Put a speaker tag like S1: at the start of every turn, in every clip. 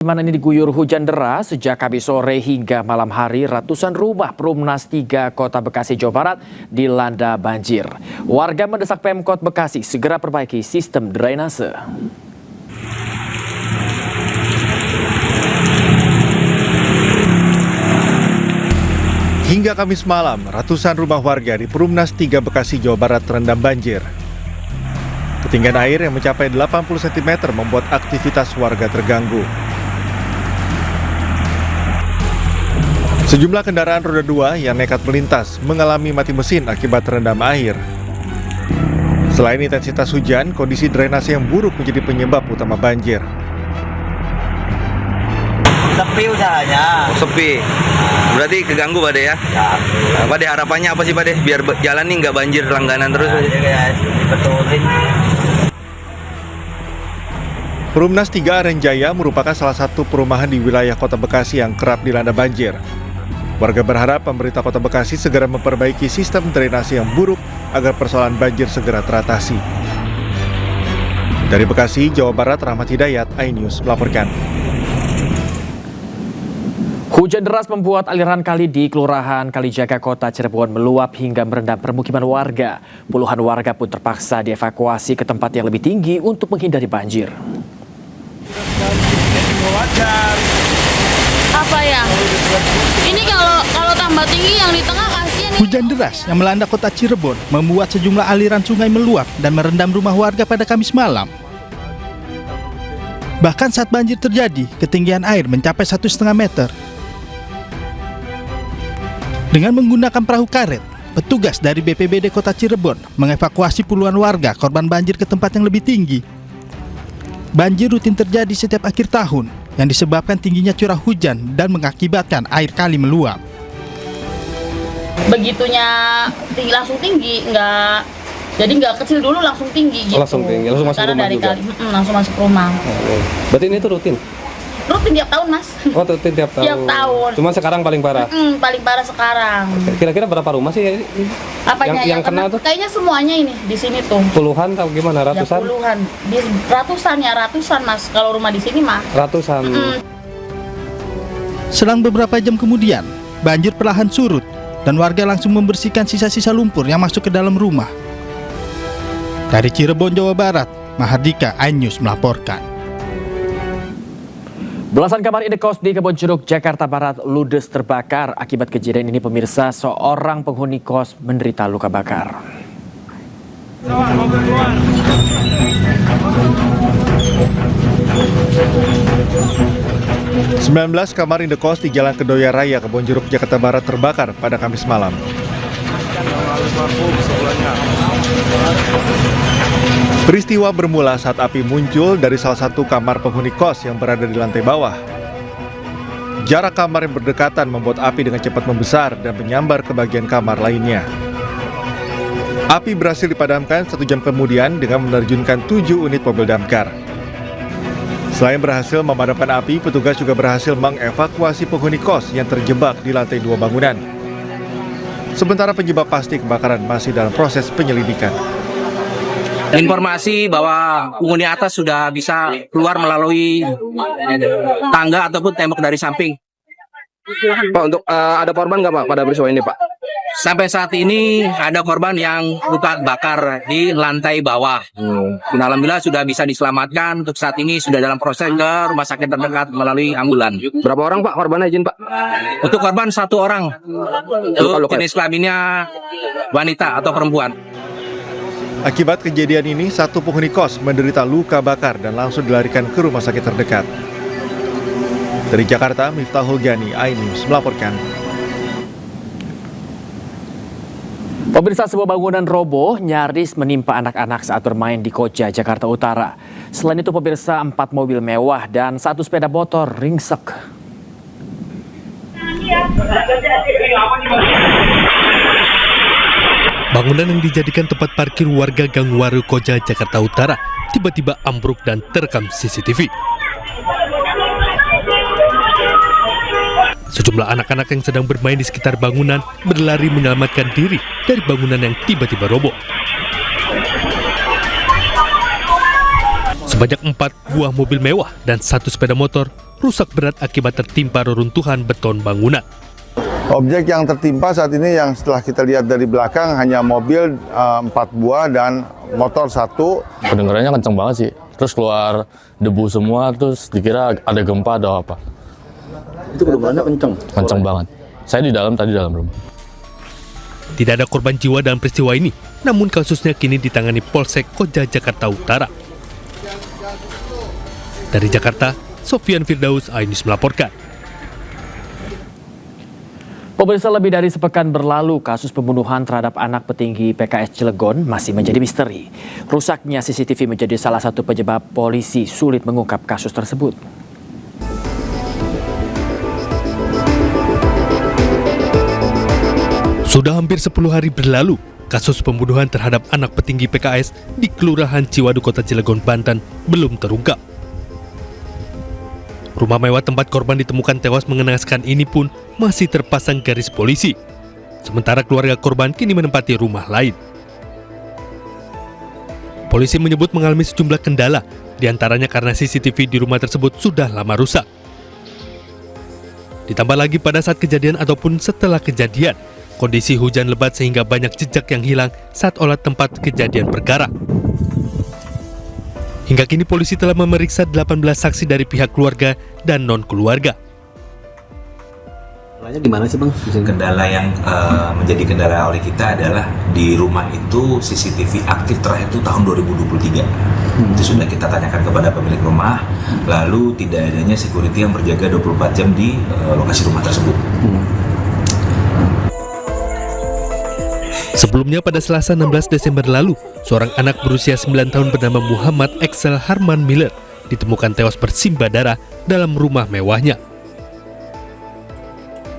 S1: Mana ini diguyur hujan deras sejak Kamis sore hingga malam hari, ratusan rumah Perumnas 3 Kota Bekasi, Jawa Barat dilanda banjir. Warga mendesak Pemkot Bekasi segera perbaiki sistem drainase.
S2: Hingga Kamis malam, ratusan rumah warga di Perumnas 3 Bekasi, Jawa Barat terendam banjir. Ketinggian air yang mencapai 80 cm membuat aktivitas warga terganggu. Sejumlah kendaraan roda 2 yang nekat melintas mengalami mati mesin akibat terendam air. Selain intensitas hujan, kondisi drainase yang buruk menjadi penyebab utama banjir.
S3: Sepi usahanya.
S4: Sepi. Berarti keganggu Bade ya?
S3: Ya.
S4: Bade harapannya apa sih Bade? Biar jalan nih nggak banjir langganan terus.
S3: Betulin.
S2: Perumnas 3 Arenjaya merupakan salah satu perumahan di wilayah Kota Bekasi yang kerap dilanda banjir. Warga berharap pemerintah Kota Bekasi segera memperbaiki sistem drainase yang buruk agar persoalan banjir segera teratasi. Dari Bekasi, Jawa Barat, Rahmat Hidayat, iNews melaporkan.
S1: Hujan deras membuat aliran kali di Kelurahan Kalijaga, Kota Cirebon meluap hingga merendam permukiman warga. Puluhan warga pun terpaksa dievakuasi ke tempat yang lebih tinggi untuk menghindari banjir.
S5: Apa ya? Ini kalau tambah tinggi yang di tengah kasihan.
S6: Hujan deras yang melanda kota Cirebon membuat sejumlah aliran sungai meluap dan merendam rumah warga pada Kamis malam. Bahkan saat banjir terjadi, ketinggian air mencapai 1,5 meter. Dengan menggunakan perahu karet, petugas dari BPBD Kota Cirebon mengevakuasi puluhan warga korban banjir ke tempat yang lebih tinggi. Banjir rutin terjadi setiap akhir tahun yang disebabkan tingginya curah hujan dan mengakibatkan air kali meluap.
S5: Begitunya langsung tinggi, nggak kecil dulu langsung tinggi gitu.
S7: Langsung tinggi, langsung masuk
S5: karena
S7: rumah
S5: dari
S7: juga?
S5: kali, langsung masuk rumah.
S7: Berarti ini tuh rutin?
S5: Rutin tiap tahun mas.
S7: Oh rutin tiap tahun?
S5: Tiap tahun.
S7: Cuma sekarang paling parah?
S5: Paling parah sekarang.
S7: Kira-kira berapa rumah sih
S5: Apanya
S7: yang kena tuh?
S5: Kayaknya semuanya ini di sini tuh.
S7: Puluhan atau gimana? Ratusan?
S5: Ya, puluhan. Ratusan mas. Kalau rumah di sini mah.
S7: Ratusan.
S6: Selang beberapa jam kemudian, banjir perlahan surut dan warga langsung membersihkan sisa-sisa lumpur yang masuk ke dalam rumah. Dari Cirebon, Jawa Barat, Mahardika, iNews melaporkan.
S1: Belasan kamar indekos di Kebonjeruk, Jakarta Barat ludes terbakar. Akibat kejadian ini pemirsa, seorang penghuni kos menderita luka bakar.
S2: 19 kamar indekos di Jalan Kedoya Raya, Kebonjeruk, Jakarta Barat terbakar pada Kamis malam. Peristiwa bermula saat api muncul dari salah satu kamar penghuni kos yang berada di lantai bawah. Jarak kamar yang berdekatan membuat api dengan cepat membesar dan menyambar ke bagian kamar lainnya. Api berhasil dipadamkan 1 jam kemudian dengan menerjunkan 7 unit mobil damkar. Selain berhasil memadamkan api, petugas juga berhasil mengevakuasi penghuni kos yang terjebak di lantai 2 bangunan. Sementara penyebab pasti kebakaran masih dalam proses penyelidikan.
S8: Informasi bahwa penghuni atas sudah bisa keluar melalui tangga ataupun tembok dari samping.
S7: Pak, untuk ada korban nggak Pak pada peristiwa ini Pak?
S8: Sampai saat ini ada korban yang luka bakar di lantai bawah. Dan alhamdulillah sudah bisa diselamatkan. Untuk saat ini sudah dalam proses ke rumah sakit terdekat melalui ambulan.
S7: Berapa orang Pak korbannya izin Pak?
S8: Untuk korban 1 orang. Untuk jenis kelaminnya wanita atau perempuan.
S2: Akibat kejadian ini, 1 penghuni kos menderita luka bakar dan langsung dilarikan ke rumah sakit terdekat. Dari Jakarta, Miftahul Ghani, iNews melaporkan.
S1: Pemirsa, sebuah bangunan roboh nyaris menimpa anak-anak saat bermain di Koja, Jakarta Utara. Selain itu pemirsa, 4 mobil mewah dan 1 sepeda motor ringsek.
S9: Bangunan yang dijadikan tempat parkir warga Gang Waru Koja, Jakarta Utara tiba-tiba ambruk dan terekam CCTV. Sejumlah anak-anak yang sedang bermain di sekitar bangunan berlari menyelamatkan diri dari bangunan yang tiba-tiba roboh. Sebanyak 4 buah mobil mewah dan 1 sepeda motor rusak berat akibat tertimpa reruntuhan beton bangunan.
S10: Objek yang tertimpa saat ini yang setelah kita lihat dari belakang hanya mobil 4 buah dan motor 1.
S11: Kedengarannya kenceng banget sih, terus keluar debu semua, terus dikira ada gempa atau apa.
S7: Itu kedengarannya kenceng?
S11: Kenceng banget. Saya di dalam rumah.
S9: Tidak ada korban jiwa dalam peristiwa ini, namun kasusnya kini ditangani Polsek Koja Jakarta Utara. Dari Jakarta, Sofian Firdaus, iNews melaporkan.
S1: Pemirsa, lebih dari sepekan berlalu, kasus pembunuhan terhadap anak petinggi PKS Cilegon masih menjadi misteri. Rusaknya CCTV menjadi salah satu penyebab polisi sulit mengungkap kasus tersebut.
S9: Sudah hampir 10 hari berlalu, kasus pembunuhan terhadap anak petinggi PKS di Kelurahan Ciwaduk, Kota Cilegon, Banten belum terungkap. Rumah mewah tempat korban ditemukan tewas mengenaskan ini pun masih terpasang garis polisi. Sementara keluarga korban kini menempati rumah lain. Polisi menyebut mengalami sejumlah kendala, diantaranya karena CCTV di rumah tersebut sudah lama rusak. Ditambah lagi pada saat kejadian ataupun setelah kejadian, kondisi hujan lebat sehingga banyak jejak yang hilang saat olah tempat kejadian perkara. Hingga kini polisi telah memeriksa 18 saksi dari pihak keluarga dan non-keluarga.
S7: Gimana sih Bang?
S12: Kendala yang menjadi kendala oleh kita adalah di rumah itu CCTV aktif terakhir itu tahun 2023. Itu sudah kita tanyakan kepada pemilik rumah, lalu tidak adanya security yang berjaga 24 jam di lokasi rumah tersebut.
S9: Sebelumnya pada Selasa 16 Desember lalu, seorang anak berusia 9 tahun bernama Muhammad Excel Harman Miller ditemukan tewas bersimbah darah dalam rumah mewahnya.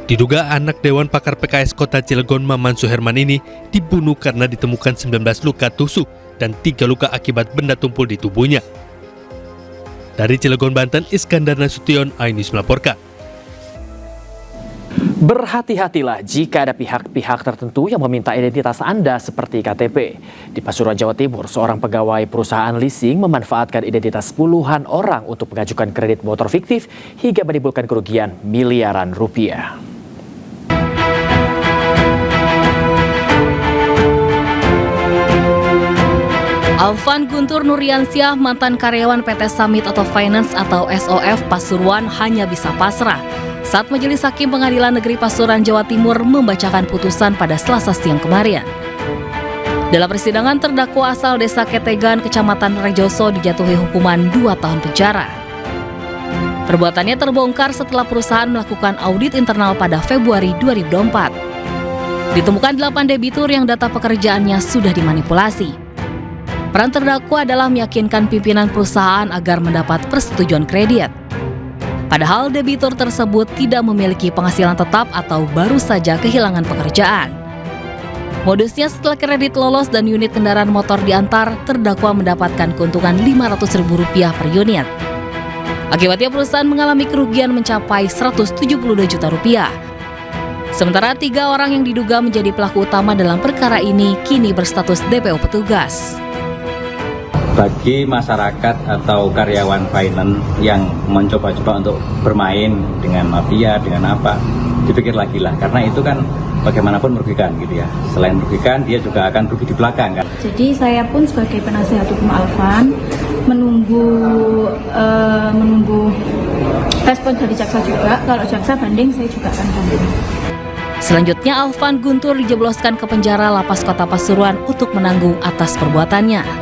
S9: Diduga anak Dewan Pakar PKS Kota Cilegon Maman Suherman ini dibunuh karena ditemukan 19 luka tusuk dan 3 luka akibat benda tumpul di tubuhnya. Dari Cilegon, Banten, Iskandar Nasution, iNews melaporkan.
S1: Berhati-hatilah jika ada pihak-pihak tertentu yang meminta identitas Anda seperti KTP. Di Pasuruan, Jawa Timur, seorang pegawai perusahaan leasing memanfaatkan identitas puluhan orang untuk mengajukan kredit motor fiktif hingga menimbulkan kerugian miliaran rupiah.
S13: Alvan Guntur Nuriansyah, mantan karyawan PT Summit Auto Finance atau SOF Pasuruan, hanya bisa pasrah saat Majelis Hakim Pengadilan Negeri Pasuruan, Jawa Timur membacakan putusan pada Selasa siang kemarin. Dalam persidangan, terdakwa asal Desa Ketegan, Kecamatan Rejoso dijatuhi hukuman 2 tahun penjara. Perbuatannya terbongkar setelah perusahaan melakukan audit internal pada Februari 2024. Ditemukan 8 debitur yang data pekerjaannya sudah dimanipulasi. Peran terdakwa adalah meyakinkan pimpinan perusahaan agar mendapat persetujuan kredit. Padahal debitur tersebut tidak memiliki penghasilan tetap atau baru saja kehilangan pekerjaan. Modusnya, setelah kredit lolos dan unit kendaraan motor diantar, terdakwa mendapatkan keuntungan Rp500.000 per unit. Akibatnya perusahaan mengalami kerugian mencapai Rp172 juta. Sementara 3 orang yang diduga menjadi pelaku utama dalam perkara ini kini berstatus DPO petugas.
S14: Bagi masyarakat atau karyawan finance yang mencoba-coba untuk bermain dengan mafia, dengan apa, dipikir lagi lah, karena itu kan bagaimanapun merugikan gitu ya. Selain merugikan, dia juga akan rugi di belakang kan.
S15: Jadi saya pun sebagai penasihat hukum Alvan menunggu respon dari jaksa juga. Kalau jaksa banding, saya juga akan banding.
S13: Selanjutnya, Alvan Guntur dijebloskan ke penjara Lapas Kota Pasuruan untuk menanggung atas perbuatannya.